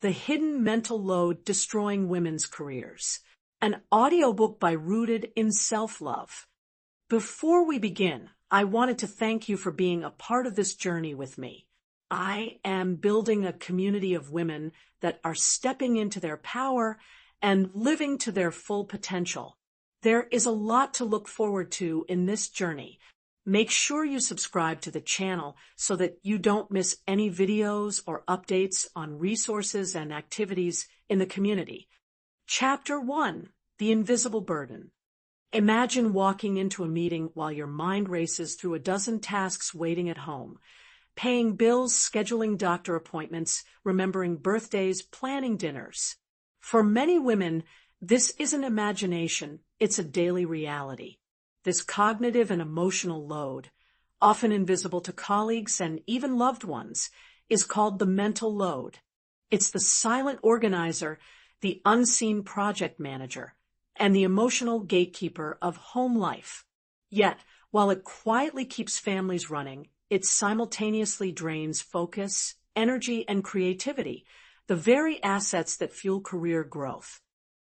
The Hidden Mental Load Destroying Women's Careers, an audiobook by Rooted in Self-Love. Before we begin, I wanted to thank you for being a part of this journey with me. I am building a community of women that are stepping into their power and living to their full potential. There is a lot to look forward to in this journey. Make sure you subscribe to the channel so that you don't miss any videos or updates on resources and activities in the community. Chapter 1: The Invisible Burden. Imagine walking into a meeting while your mind races through a dozen tasks waiting at home. Paying bills, scheduling doctor appointments, remembering birthdays, planning dinners. For many women, this isn't imagination, it's a daily reality. This cognitive and emotional load, often invisible to colleagues and even loved ones, is called the mental load. It's the silent organizer, the unseen project manager, and the emotional gatekeeper of home life. Yet, while it quietly keeps families running, it simultaneously drains focus, energy, and creativity, the very assets that fuel career growth.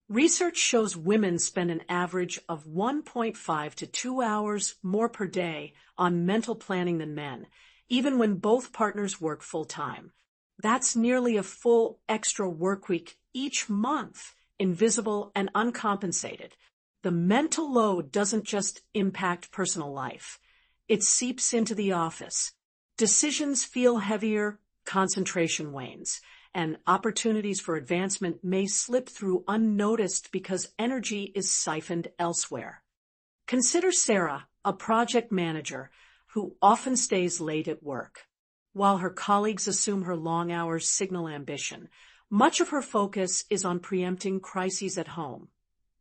Research shows women spend an average of 1.5 to 2 hours more per day on mental planning than men, even when both partners work full-time. That's nearly a full extra work week each month, invisible and uncompensated. The mental load doesn't just impact personal life. It seeps into the office. Decisions feel heavier, concentration wanes, and opportunities for advancement may slip through unnoticed because energy is siphoned elsewhere. Consider Sarah, a project manager who often stays late at work. While her colleagues assume her long hours signal ambition, much of her focus is on preempting crises at home,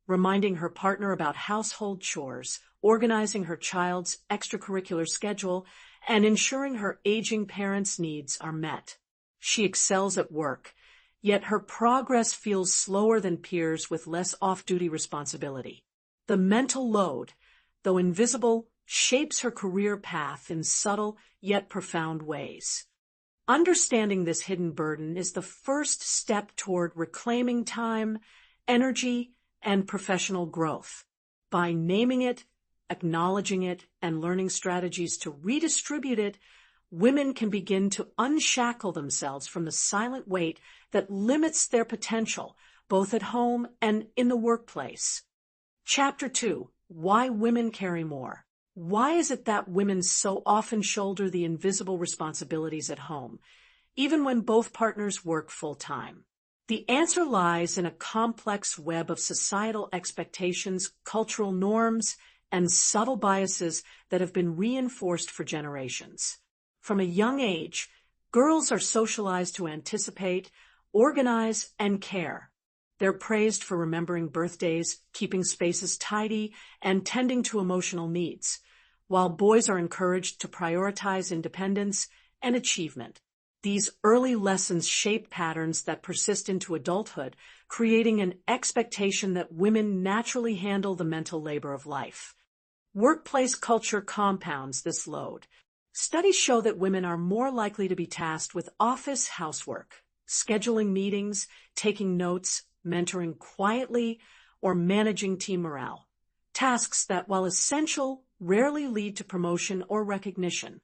reminding her partner about household chores, organizing her child's extracurricular schedule, and ensuring her aging parents' needs are met. She excels at work, yet her progress feels slower than peers with less off-duty responsibility. The mental load, though invisible, shapes her career path in subtle yet profound ways. Understanding this hidden burden is the first step toward reclaiming time, energy, and professional growth. By naming it, acknowledging it, and learning strategies to redistribute it, women can begin to unshackle themselves from the silent weight that limits their potential, both at home and in the workplace. Chapter 2: Why Women Carry More. Why is it that women so often shoulder the invisible responsibilities at home, even when both partners work full-time? The answer lies in a complex web of societal expectations, cultural norms, and subtle biases that have been reinforced for generations. From a young age, girls are socialized to anticipate, organize, and care. They're praised for remembering birthdays, keeping spaces tidy, and tending to emotional needs, while boys are encouraged to prioritize independence and achievement. These early lessons shape patterns that persist into adulthood, creating an expectation that women naturally handle the mental labor of life. Workplace culture compounds this load. Studies show that women are more likely to be tasked with office housework, scheduling meetings, taking notes, mentoring quietly, or managing team morale. Tasks that, while essential, rarely lead to promotion or recognition.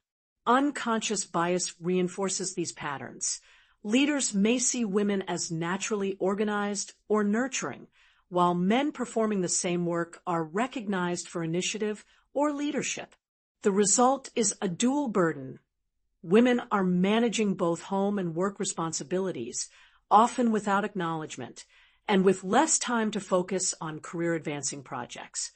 Unconscious bias reinforces these patterns. Leaders may see women as naturally organized or nurturing, while men performing the same work are recognized for initiative or leadership. The result is a dual burden. Women are managing both home and work responsibilities, often without acknowledgement, and with less time to focus on career-advancing projects.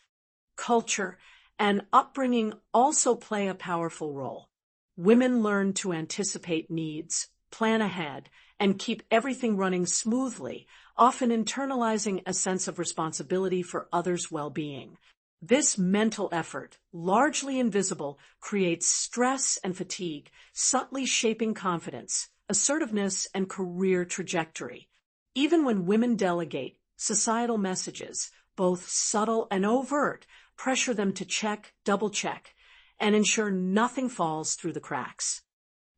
Culture and upbringing also play a powerful role. Women learn to anticipate needs, plan ahead, and keep everything running smoothly, often internalizing a sense of responsibility for others' well-being. This mental effort, largely invisible, creates stress and fatigue, subtly shaping confidence, assertiveness, and career trajectory. Even when women delegate, societal messages, both subtle and overt, pressure them to check, double-check, and ensure nothing falls through the cracks.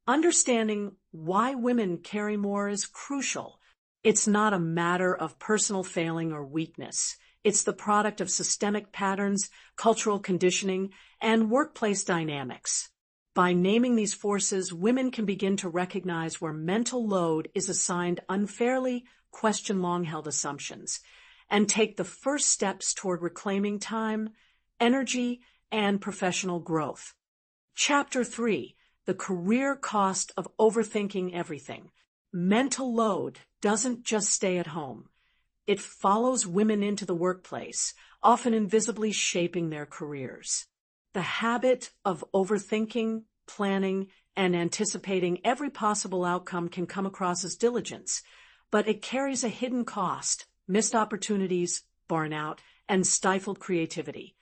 Understanding why women carry more is crucial. It's not a matter of personal failing or weakness. It's the product of systemic patterns, cultural conditioning, and workplace dynamics. By naming these forces, women can begin to recognize where mental load is assigned unfairly, question long-held assumptions, and take the first steps toward reclaiming time, energy, and professional growth. Chapter 3: The Career Cost of Overthinking Everything. Mental load doesn't just stay at home. It follows women into the workplace, often invisibly shaping their careers. The habit of overthinking, planning, and anticipating every possible outcome can come across as diligence, but it carries a hidden cost: missed opportunities, burnout, and stifled creativity.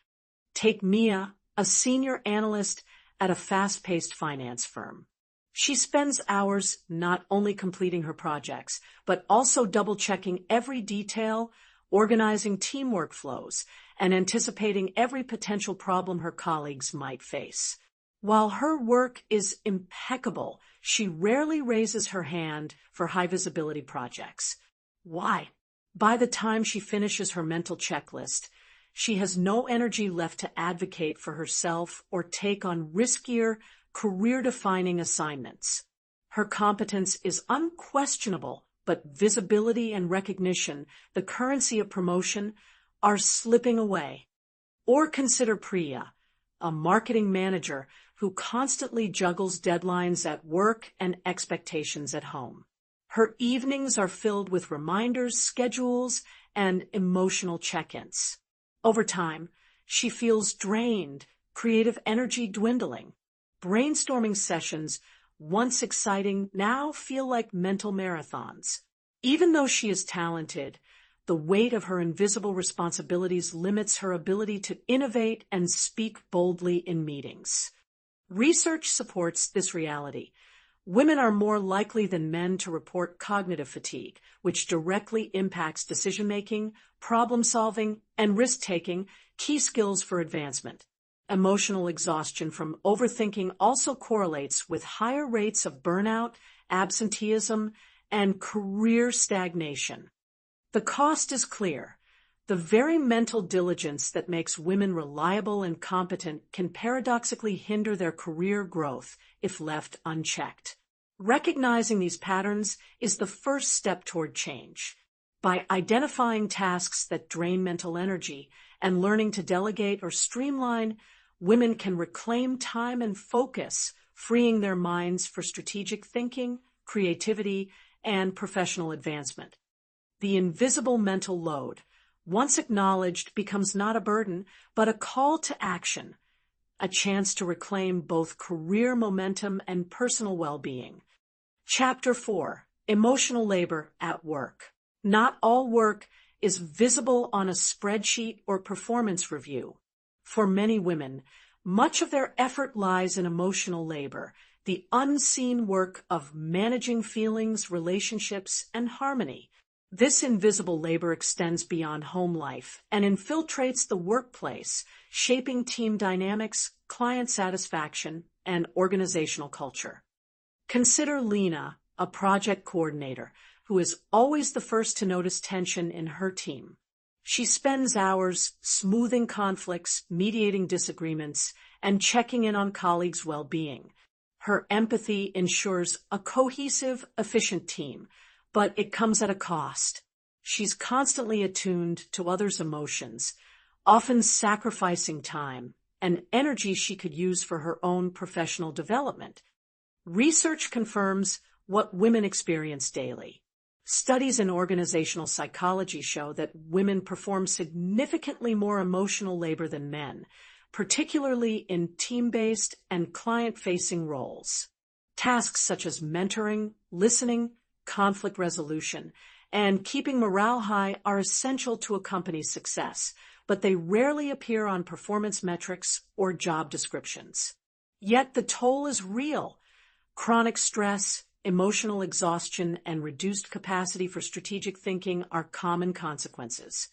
Take Mia, a senior analyst at a fast-paced finance firm. She spends hours not only completing her projects, but also double-checking every detail, organizing team workflows, and anticipating every potential problem her colleagues might face. While her work is impeccable, she rarely raises her hand for high-visibility projects. Why? By the time she finishes her mental checklist, she has no energy left to advocate for herself or take on riskier, career-defining assignments. Her competence is unquestionable, but visibility and recognition, the currency of promotion, are slipping away. Or consider Priya, a marketing manager who constantly juggles deadlines at work and expectations at home. Her evenings are filled with reminders, schedules, and emotional check-ins. Over time, she feels drained, creative energy dwindling. Brainstorming sessions, once exciting, now feel like mental marathons. Even though she is talented, the weight of her invisible responsibilities limits her ability to innovate and speak boldly in meetings. Research supports this reality. Women are more likely than men to report cognitive fatigue, which directly impacts decision-making, problem-solving, and risk-taking, key skills for advancement. Emotional exhaustion from overthinking also correlates with higher rates of burnout, absenteeism, and career stagnation. The cost is clear. The very mental diligence that makes women reliable and competent can paradoxically hinder their career growth if left unchecked. Recognizing these patterns is the first step toward change. By identifying tasks that drain mental energy and learning to delegate or streamline, women can reclaim time and focus, freeing their minds for strategic thinking, creativity, and professional advancement. The invisible mental load, once acknowledged, becomes not a burden, but a call to action, a chance to reclaim both career momentum and personal well-being. Chapter 4: Emotional Labor at Work. Not all work is visible on a spreadsheet or performance review. For many women, much of their effort lies in emotional labor, the unseen work of managing feelings, relationships, and harmony. This invisible labor extends beyond home life and infiltrates the workplace, shaping team dynamics, client satisfaction, and organizational culture. Consider Lena, a project coordinator, who is always the first to notice tension in her team. She spends hours smoothing conflicts, mediating disagreements, and checking in on colleagues' well-being. Her empathy ensures a cohesive, efficient team, but it comes at a cost. She's constantly attuned to others' emotions, often sacrificing time and energy she could use for her own professional development. Research confirms what women experience daily. Studies in organizational psychology show that women perform significantly more emotional labor than men, particularly in team-based and client-facing roles. Tasks such as mentoring, listening, conflict resolution, and keeping morale high are essential to a company's success, but they rarely appear on performance metrics or job descriptions. Yet the toll is real. Chronic stress, emotional exhaustion, and reduced capacity for strategic thinking are common consequences.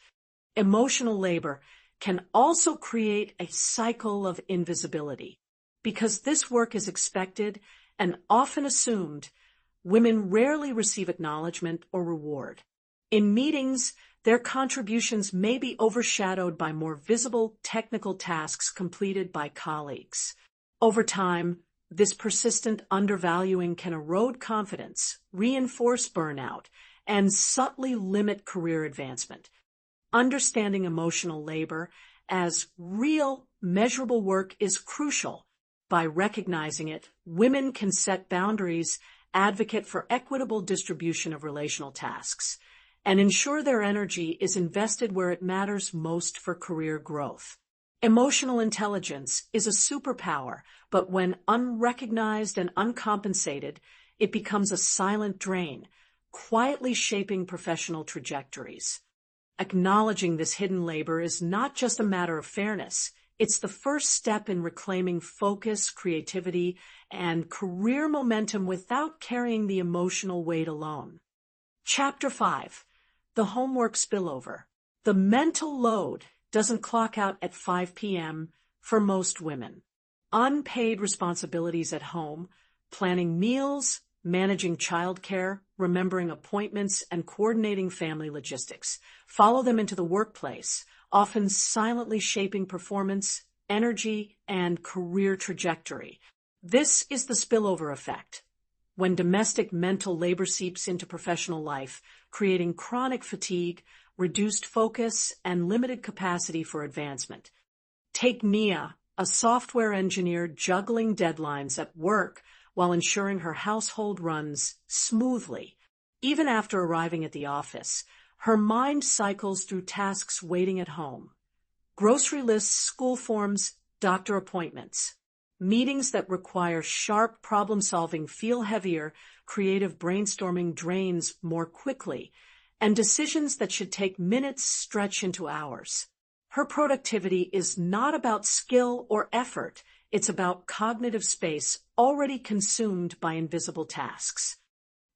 Emotional labor can also create a cycle of invisibility. Because this work is expected and often assumed, women rarely receive acknowledgement or reward. In meetings, their contributions may be overshadowed by more visible technical tasks completed by colleagues. Over time, this persistent undervaluing can erode confidence, reinforce burnout, and subtly limit career advancement. Understanding emotional labor as real, measurable work is crucial. By recognizing it, women can set boundaries, advocate for equitable distribution of relational tasks, and ensure their energy is invested where it matters most for career growth. Emotional intelligence is a superpower, but when unrecognized and uncompensated, it becomes a silent drain, quietly shaping professional trajectories. Acknowledging this hidden labor is not just a matter of fairness. It's the first step in reclaiming focus, creativity, and career momentum without carrying the emotional weight alone. Chapter 5. The Homework Spillover. The mental load doesn't clock out at 5 p.m. for most women. Unpaid responsibilities at home, planning meals, managing childcare, remembering appointments, and coordinating family logistics follow them into the workplace, often silently shaping performance, energy, and career trajectory. This is the spillover effect. When domestic mental labor seeps into professional life, creating chronic fatigue, reduced focus, and limited capacity for advancement. Take Mia, a software engineer juggling deadlines at work while ensuring her household runs smoothly. Even after arriving at the office, her mind cycles through tasks waiting at home. Grocery lists, school forms, doctor appointments. Meetings that require sharp problem-solving feel heavier, creative brainstorming drains more quickly, and decisions that should take minutes stretch into hours. Her productivity is not about skill or effort, it's about cognitive space already consumed by invisible tasks.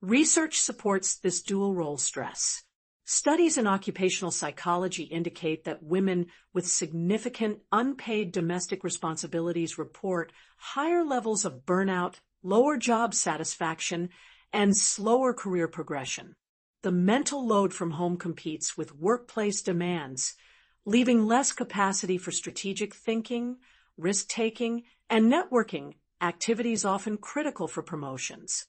Research supports this dual-role stress. Studies in occupational psychology indicate that women with significant unpaid domestic responsibilities report higher levels of burnout, lower job satisfaction, and slower career progression. The mental load from home competes with workplace demands, leaving less capacity for strategic thinking, risk-taking, and networking, activities often critical for promotions.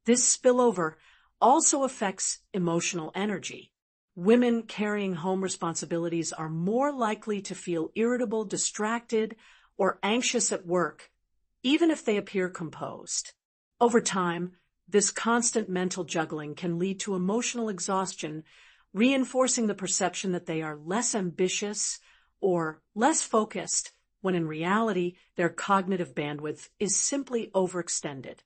This spillover also affects emotional energy. Women carrying home responsibilities are more likely to feel irritable, distracted, or anxious at work, even if they appear composed. Over time, this constant mental juggling can lead to emotional exhaustion, reinforcing the perception that they are less ambitious or less focused, when in reality, their cognitive bandwidth is simply overextended.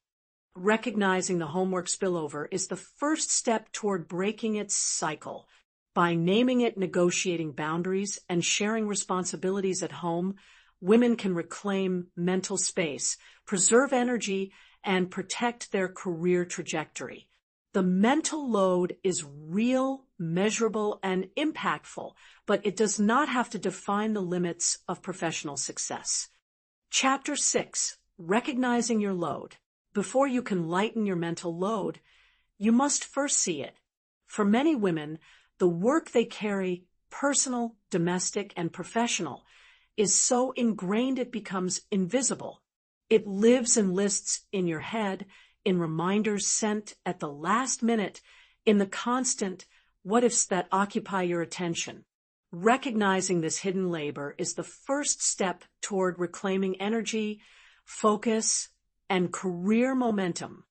Recognizing the homework spillover is the first step toward breaking its cycle. By naming it, negotiating boundaries, and sharing responsibilities at home, women can reclaim mental space, preserve energy, and protect their career trajectory. The mental load is real, measurable, and impactful, but it does not have to define the limits of professional success. Chapter 6. Recognizing your load. Before you can lighten your mental load, you must first see it. For many women, the work they carry, personal, domestic, and professional, is so ingrained it becomes invisible. It lives and lists in your head, in reminders sent at the last minute, in the constant what-ifs that occupy your attention. Recognizing this hidden labor is the first step toward reclaiming energy, focus, and career momentum.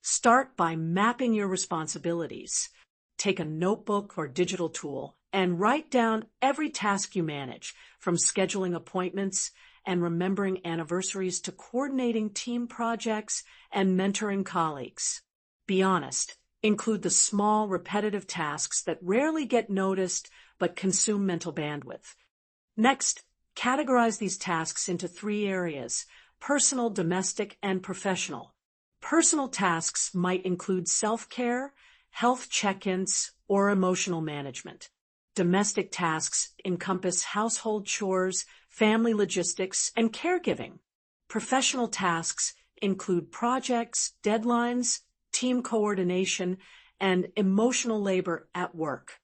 Start by mapping your responsibilities. Take a notebook or digital tool and write down every task you manage, from scheduling appointments and remembering anniversaries to coordinating team projects and mentoring colleagues. Be honest. Include the small, repetitive tasks that rarely get noticed but consume mental bandwidth. Next, categorize these tasks into 3 areas: personal, domestic, and professional. Personal tasks might include self-care, health check-ins, or emotional management. Domestic tasks encompass household chores, family logistics, and caregiving. Professional tasks include projects, deadlines, team coordination, and emotional labor at work.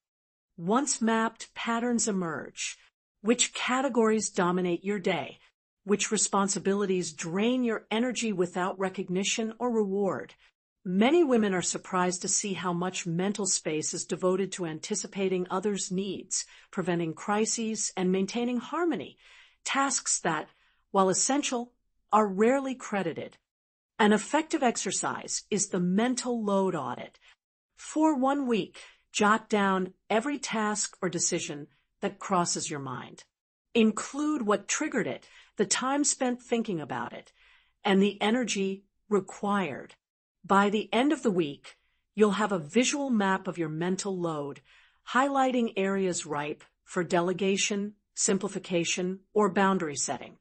Once mapped, patterns emerge. Which categories dominate your day? Which responsibilities drain your energy without recognition or reward? Many women are surprised to see how much mental space is devoted to anticipating others' needs, preventing crises, and maintaining harmony, tasks that, while essential, are rarely credited. An effective exercise is the mental load audit. For 1 week, jot down every task or decision that crosses your mind. Include what triggered it, the time spent thinking about it, and the energy required. By the end of the week, you'll have a visual map of your mental load, highlighting areas ripe for delegation, simplification, or boundary setting.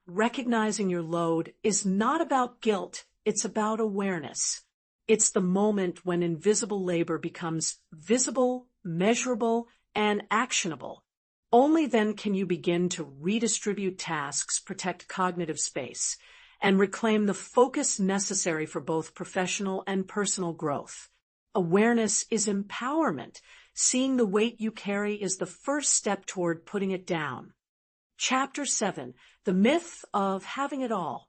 Recognizing your load is not about guilt, it's about awareness. It's the moment when invisible labor becomes visible, measurable, and actionable. Only then can you begin to redistribute tasks, protect cognitive space, and reclaim the focus necessary for both professional and personal growth. Awareness is empowerment. Seeing the weight you carry is the first step toward putting it down. Chapter 7. The Myth of Having It All.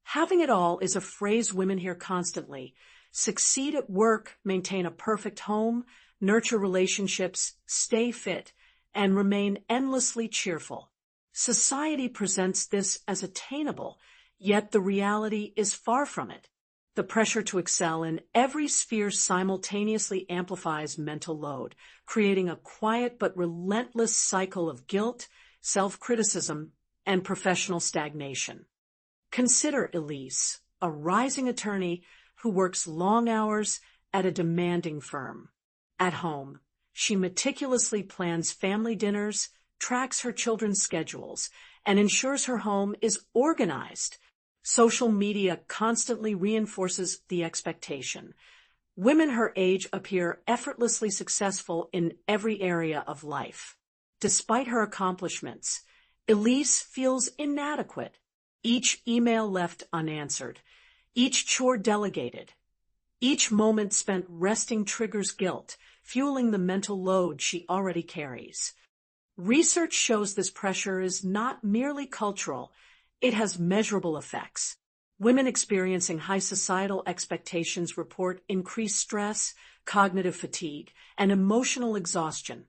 Having it all is a phrase women hear constantly. Succeed at work, maintain a perfect home, nurture relationships, stay fit, and remain endlessly cheerful. Society presents this as attainable, yet the reality is far from it. The pressure to excel in every sphere simultaneously amplifies mental load, creating a quiet but relentless cycle of guilt, self-criticism, and professional stagnation. Consider Elise, a rising attorney who works long hours at a demanding firm. At home, she meticulously plans family dinners, tracks her children's schedules, and ensures her home is organized. Social media constantly reinforces the expectation. Women her age appear effortlessly successful in every area of life. Despite her accomplishments, Elise feels inadequate. Each email left unanswered, each chore delegated, each moment spent resting triggers guilt, fueling the mental load she already carries. Research shows this pressure is not merely cultural, it has measurable effects. Women experiencing high societal expectations report increased stress, cognitive fatigue, and emotional exhaustion,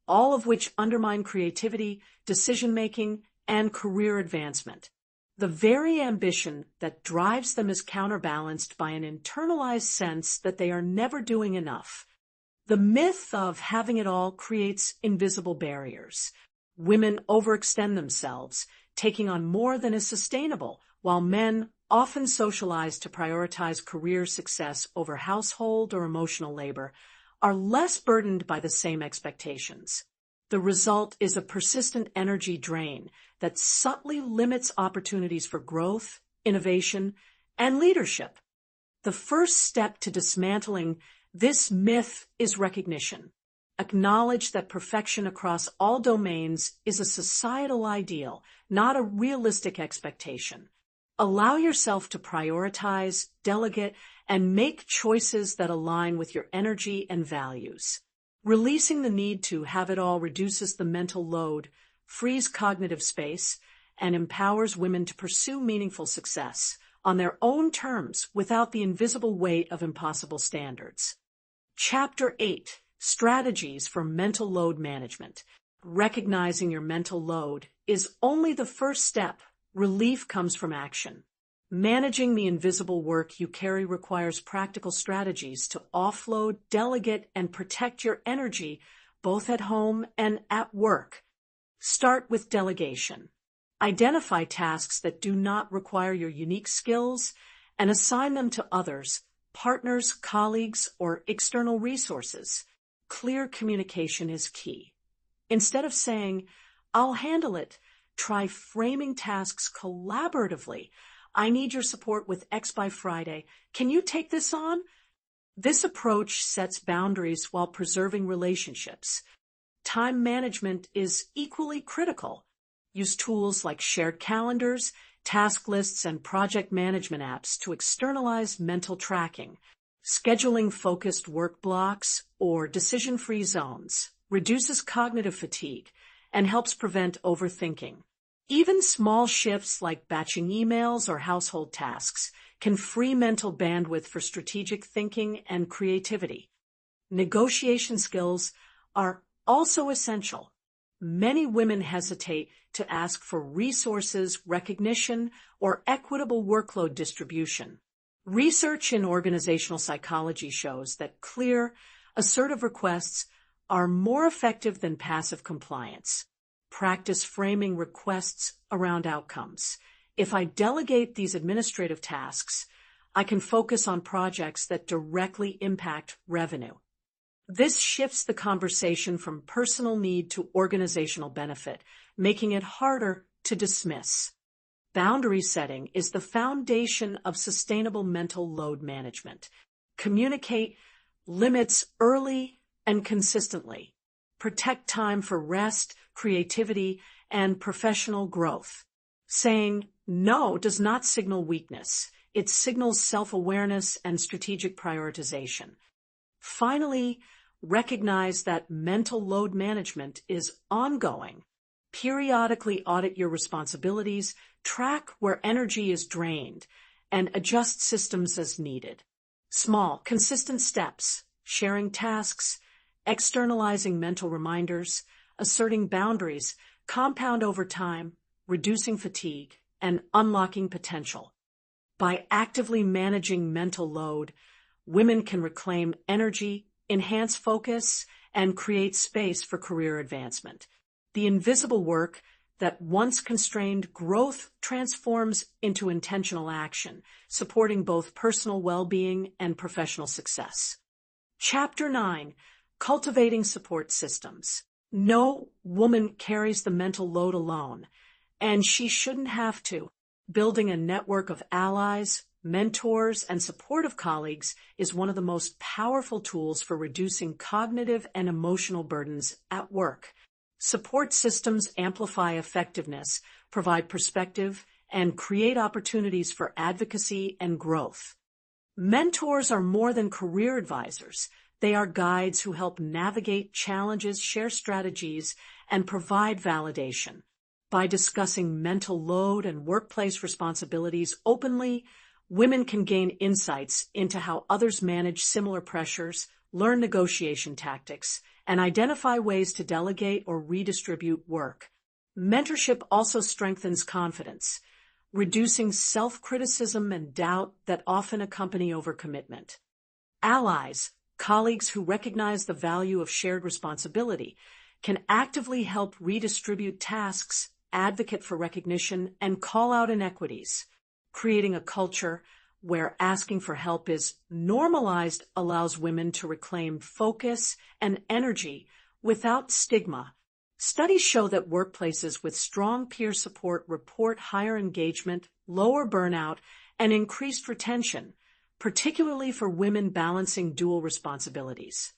all of which undermine creativity, decision-making, and career advancement. The very ambition that drives them is counterbalanced by an internalized sense that they are never doing enough. The myth of having it all creates invisible barriers. Women overextend themselves, taking on more than is sustainable, while men, often socialized to prioritize career success over household or emotional labor, are less burdened by the same expectations. The result is a persistent energy drain that subtly limits opportunities for growth, innovation, and leadership. The first step to dismantling this myth is recognition. Acknowledge that perfection across all domains is a societal ideal, not a realistic expectation. Allow yourself to prioritize, delegate, and make choices that align with your energy and values. Releasing the need to have it all reduces the mental load, frees cognitive space, and empowers women to pursue meaningful success on their own terms without the invisible weight of impossible standards. Chapter 8. Strategies for Mental Load Management. Recognizing your mental load is only the first step. Relief comes from action. Managing the invisible work you carry requires practical strategies to offload, delegate, and protect your energy both at home and at work. Start with delegation. Identify tasks that do not require your unique skills and assign them to others, partners, colleagues, or external resources. Clear communication is key. Instead of saying, "I'll handle it," try framing tasks collaboratively. "I need your support with X by Friday. Can you take this on?" This approach sets boundaries while preserving relationships. Time management is equally critical. Use tools like shared calendars, task lists, and project management apps to externalize mental tracking. Scheduling focused work blocks or decision-free zones reduces cognitive fatigue and helps prevent overthinking. Even small shifts like batching emails or household tasks can free mental bandwidth for strategic thinking and creativity. Negotiation skills are also essential. Many women hesitate to ask for resources, recognition, or equitable workload distribution. Research in organizational psychology shows that clear, assertive requests are more effective than passive compliance. Practice framing requests around outcomes. If I delegate these administrative tasks, I can focus on projects that directly impact revenue. This shifts the conversation from personal need to organizational benefit, making it harder to dismiss. Boundary setting is the foundation of sustainable mental load management. Communicate limits early and consistently. Protect time for rest, creativity, and professional growth. Saying no does not signal weakness. It signals self-awareness and strategic prioritization. Finally, recognize that mental load management is ongoing. Periodically audit your responsibilities, track where energy is drained, and adjust systems as needed. Small, consistent steps, sharing tasks, externalizing mental reminders, asserting boundaries, compound over time, reducing fatigue, and unlocking potential. By actively managing mental load, women can reclaim energy, enhance focus, and create space for career advancement. The invisible work that once constrained growth transforms into intentional action, supporting both personal well-being and professional success. Chapter 9. Cultivating support systems. No woman carries the mental load alone, and she shouldn't have to. Building a network of allies, mentors, and supportive colleagues is one of the most powerful tools for reducing cognitive and emotional burdens at work. Support systems amplify effectiveness, provide perspective, and create opportunities for advocacy and growth. Mentors are more than career advisors. They are guides who help navigate challenges, share strategies, and provide validation. By discussing mental load and workplace responsibilities openly, women can gain insights into how others manage similar pressures, learn negotiation tactics, and identify ways to delegate or redistribute work. Mentorship also strengthens confidence, reducing self-criticism and doubt that often accompany overcommitment. Allies, colleagues who recognize the value of shared responsibility, can actively help redistribute tasks, advocate for recognition, and call out inequities. Creating a culture where asking for help is normalized allows women to reclaim focus and energy without stigma. Studies show that workplaces with strong peer support report higher engagement, lower burnout, and increased retention, particularly for women balancing dual responsibilities.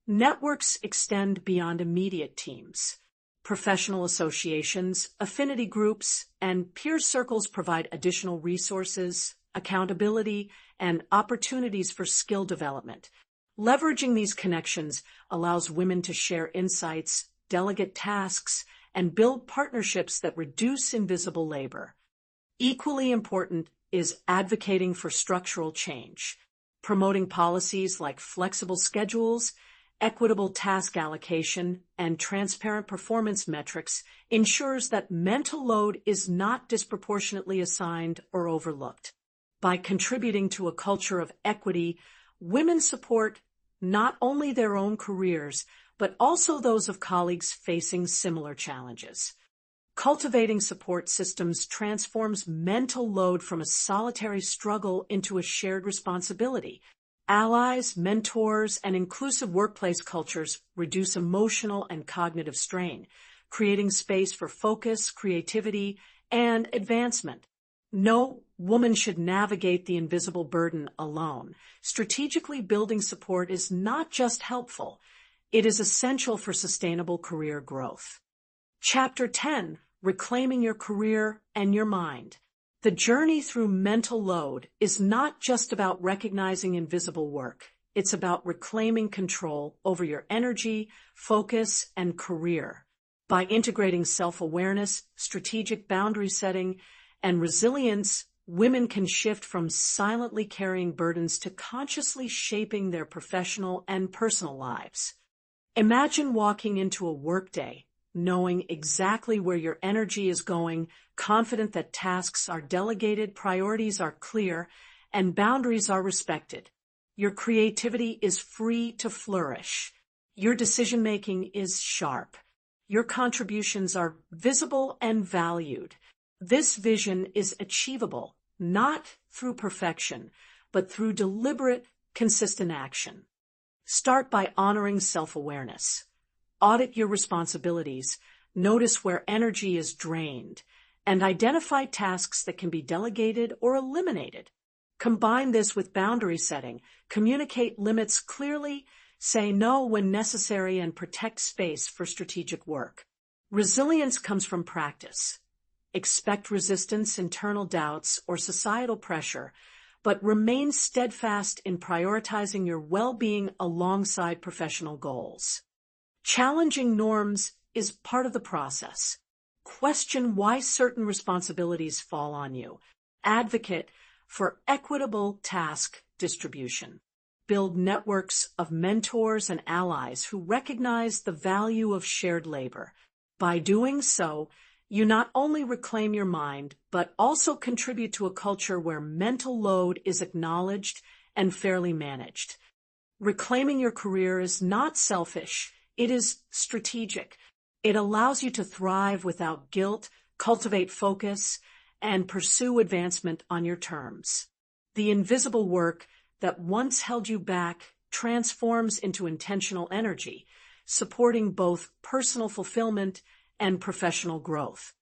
Networks extend beyond immediate teams. Professional associations, affinity groups, and peer circles provide additional resources, accountability, and opportunities for skill development. Leveraging these connections allows women to share insights, delegate tasks, and build partnerships that reduce invisible labor. Equally important is advocating for structural change. Promoting policies like flexible schedules, equitable task allocation, and transparent performance metrics ensures that mental load is not disproportionately assigned or overlooked. By contributing to a culture of equity, women support not only their own careers, but also those of colleagues facing similar challenges. Cultivating support systems transforms mental load from a solitary struggle into a shared responsibility. Allies, mentors, and inclusive workplace cultures reduce emotional and cognitive strain, creating space for focus, creativity, and advancement. No woman should navigate the invisible burden alone. Strategically building support is not just helpful, it is essential for sustainable career growth. Chapter 10. Reclaiming your career and your mind. The journey through mental load is not just about recognizing invisible work. It's about reclaiming control over your energy, focus, and career. By integrating self-awareness, strategic boundary setting, and resilience, women can shift from silently carrying burdens to consciously shaping their professional and personal lives. Imagine walking into a workday, knowing exactly where your energy is going, confident that tasks are delegated, priorities are clear, and boundaries are respected. Your creativity is free to flourish. Your decision-making is sharp. Your contributions are visible and valued. This vision is achievable, not through perfection, but through deliberate, consistent action. Start by honoring self-awareness. Audit your responsibilities, notice where energy is drained, and identify tasks that can be delegated or eliminated. Combine this with boundary setting, communicate limits clearly, say no when necessary, and protect space for strategic work. Resilience comes from practice. Expect resistance, internal doubts, or societal pressure, but remain steadfast in prioritizing your well-being alongside professional goals. Challenging norms is part of the process. Question why certain responsibilities fall on you. Advocate for equitable task distribution. Build networks of mentors and allies who recognize the value of shared labor. By doing so, you not only reclaim your mind, but also contribute to a culture where mental load is acknowledged and fairly managed. Reclaiming your career is not selfish, it is strategic. It allows you to thrive without guilt, cultivate focus, and pursue advancement on your terms. The invisible work that once held you back transforms into intentional energy, supporting both personal fulfillment and professional growth.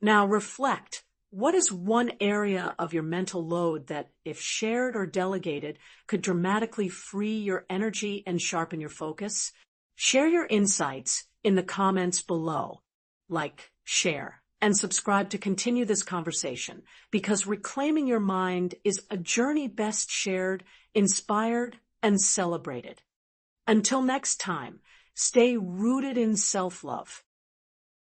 Now reflect. What is one area of your mental load that, if shared or delegated, could dramatically free your energy and sharpen your focus? Share your insights in the comments below. Like, share, and subscribe to continue this conversation, because reclaiming your mind is a journey best shared, inspired, and celebrated. Until next time, stay rooted in self-love,